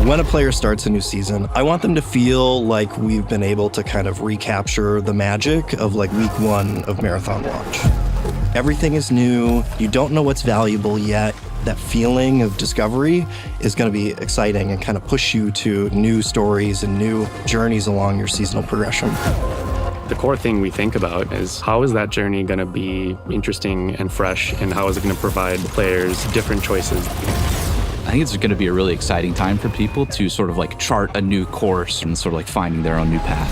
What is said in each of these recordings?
When a player starts a new season, I want them to feel like we've been able to kind of recapture the magic of like week 1 of Marathon launch. Everything is new. You don't know what's valuable yet. That feeling of discovery is going to be exciting and kind of push you to new stories and new journeys along your seasonal progression. The core thing we think about is how is that journey going to be interesting and fresh, and how is it going to provide players different choices? I think it's going to be a really exciting time for people to sort of like chart a new course and sort of like finding their own new path.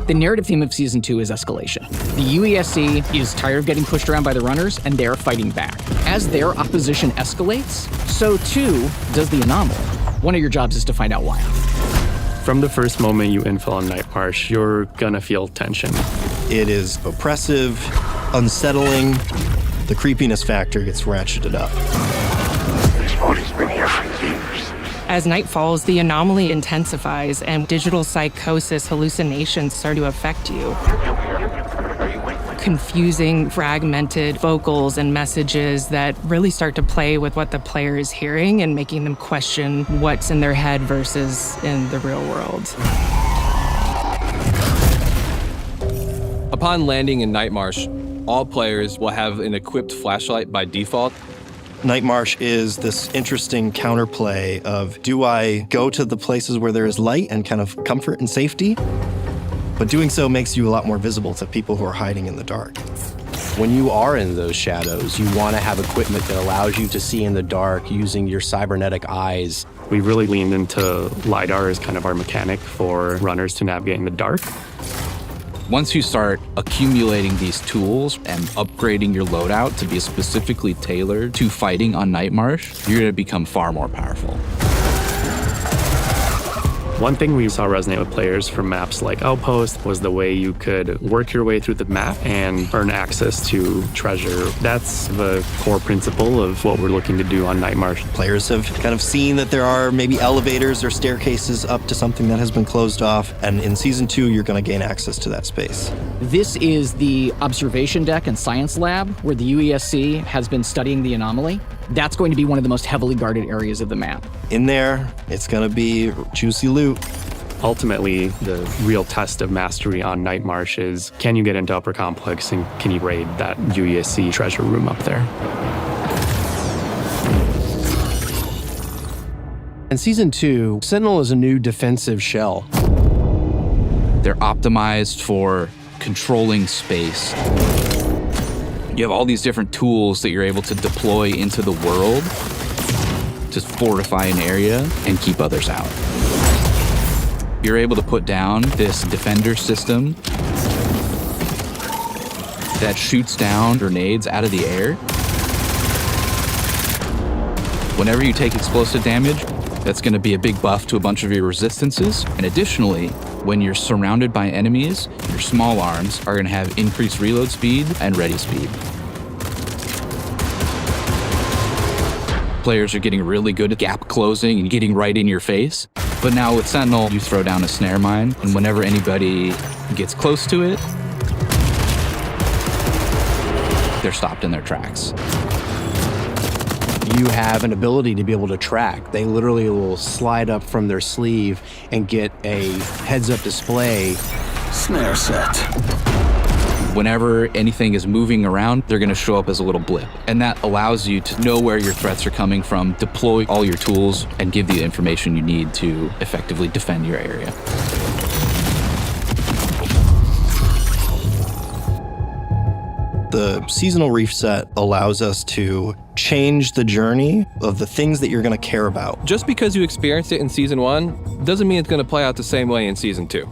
The narrative theme of Season 2 is escalation. The UESC is tired of getting pushed around by the runners, and they're fighting back. As their opposition escalates, so too does the anomaly. One of your jobs is to find out why. From the first moment you infill on Night Marsh, you're gonna feel tension. It is oppressive, unsettling. The creepiness factor gets ratcheted up. This body's been here for years. As night falls, the anomaly intensifies and digital psychosis hallucinations start to affect you. Confusing, fragmented vocals and messages that really start to play with what the player is hearing and making them question what's in their head versus in the real world. Upon landing in Night Marsh, all players will have an equipped flashlight by default. Night Marsh is this interesting counterplay of, do I go to the places where there is light and kind of comfort and safety? But doing so makes you a lot more visible to people who are hiding in the dark. When you are in those shadows, you want to have equipment that allows you to see in the dark using your cybernetic eyes. We really leaned into LiDAR as kind of our mechanic for runners to navigate in the dark. Once you start accumulating these tools and upgrading your loadout to be specifically tailored to fighting on Night Marsh, you're going to become far more powerful. One thing we saw resonate with players from maps like Outpost was the way you could work your way through the map and earn access to treasure. That's the core principle of what we're looking to do on Night Marsh. Players have kind of seen that there are maybe elevators or staircases up to something that has been closed off, and in Season 2, you're going to gain access to that space. This is the observation deck and science lab where the UESC has been studying the anomaly. That's going to be one of the most heavily guarded areas of the map. In there, it's going to be juicy loot. Ultimately, the real test of mastery on Night Marsh is, can you get into Upper Complex and can you raid that UESC treasure room up there? In Season 2, Sentinel is a new defensive shell. They're optimized for controlling space. You have all these different tools that you're able to deploy into the world to fortify an area and keep others out. You're able to put down this defender system that shoots down grenades out of the air. Whenever you take explosive damage, that's going to be a big buff to a bunch of your resistances. And additionally, when you're surrounded by enemies, your small arms are going to have increased reload speed and ready speed. Players are getting really good at gap closing and getting right in your face. But now with Sentinel, you throw down a snare mine, and whenever anybody gets close to it, they're stopped in their tracks. You have an ability to be able to track. They literally will slide up from their sleeve and get a heads-up display. Snare set. Whenever anything is moving around, they're going to show up as a little blip. And that allows you to know where your threats are coming from, deploy all your tools, and give the information you need to effectively defend your area. The seasonal reset allows us to change the journey of the things that you're going to care about. Just because you experienced it in Season 1 doesn't mean it's going to play out the same way in Season 2.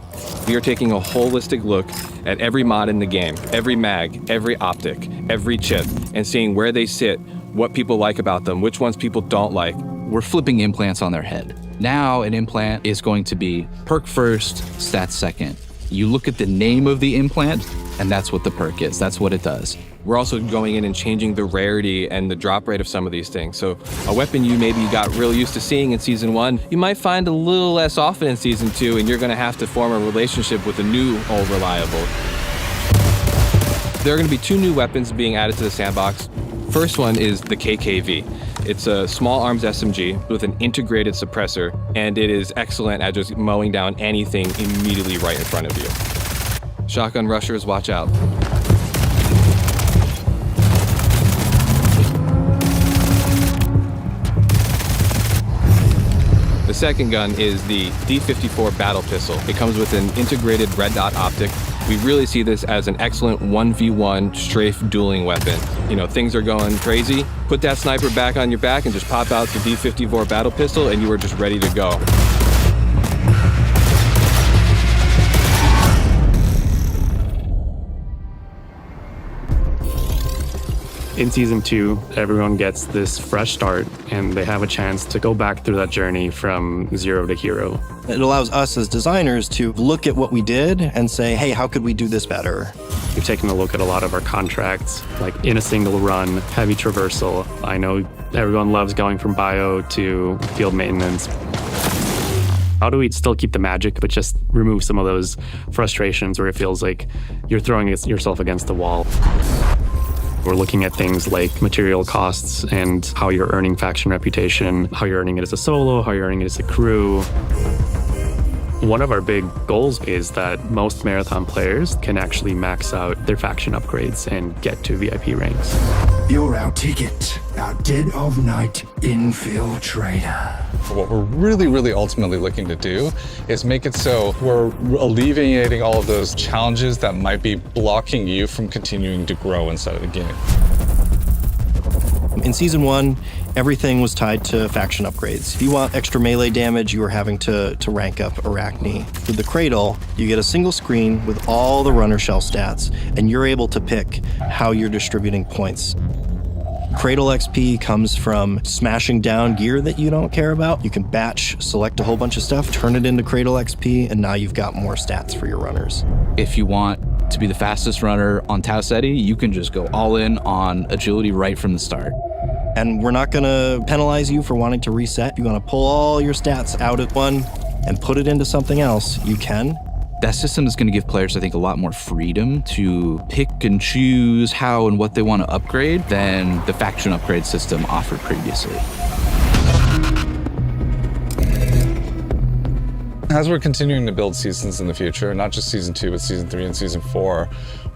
We are taking a holistic look at every mod in the game, every mag, every optic, every chip, and seeing where they sit, what people like about them, which ones people don't like. We're flipping implants on their head. Now an implant is going to be perk first, stats second. You look at the name of the implant, And that's what the perk is. That's what it does. We're also going in and changing the rarity and the drop rate of some of these things. So a weapon you maybe got real used to seeing in Season 1, you might find a little less often in Season 2, and you're going to have to form a relationship with a new old reliable. There are going to be 2 new weapons being added to the sandbox. First one is the KKV. It's a small arms SMG with an integrated suppressor, and it is excellent at just mowing down anything immediately right in front of you. Shotgun rushers, watch out. The second gun is the D54 battle pistol. It comes with an integrated red dot optic. We really see this as an excellent 1v1 strafe dueling weapon. You know, things are going crazy. Put that sniper back on your back and just pop out the D54 battle pistol and you are just ready to go. In Season 2, everyone gets this fresh start, and they have a chance to go back through that journey from zero to hero. It allows us as designers to look at what we did and say, hey, how could we do this better? We've taken a look at a lot of our contracts, like in a single run, heavy traversal. I know everyone loves going from bio to field maintenance. How do we still keep the magic, but just remove some of those frustrations where it feels like you're throwing yourself against the wall? We're looking at things like material costs and how you're earning faction reputation, how you're earning it as a solo, how you're earning it as a crew. One of our big goals is that most Marathon players can actually max out their faction upgrades and get to VIP ranks. You're our ticket, our dead of night infiltrator. What we're really ultimately looking to do is make it so we're alleviating all of those challenges that might be blocking you from continuing to grow inside of the game. In Season 1, everything was tied to faction upgrades. If you want extra melee damage, you were having to rank up Arachne. With the Cradle, you get a single screen with all the runner shell stats, and you're able to pick how you're distributing points. Cradle XP comes from smashing down gear that you don't care about. You can batch, select a whole bunch of stuff, turn it into Cradle XP, and now you've got more stats for your runners. If you want to be the fastest runner on Tau Ceti, you can just go all in on agility right from the start. And we're not gonna penalize you for wanting to reset. If you wanna pull all your stats out of one and put it into something else, you can. That system is going to give players, I think, a lot more freedom to pick and choose how and what they want to upgrade than the faction upgrade system offered previously. As we're continuing to build seasons in the future, not just Season 2, but Season 3 and Season 4,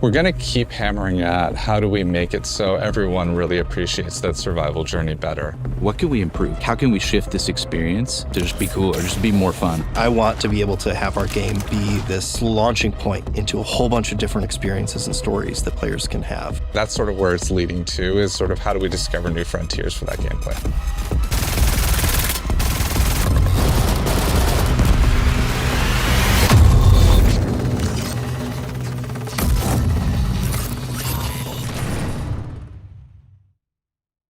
we're going to keep hammering at how do we make it so everyone really appreciates that survival journey better. What can we improve? How can we shift this experience to just be cooler, just be more fun? I want to be able to have our game be this launching point into a whole bunch of different experiences and stories that players can have. That's sort of where it's leading to, is sort of how do we discover new frontiers for that gameplay.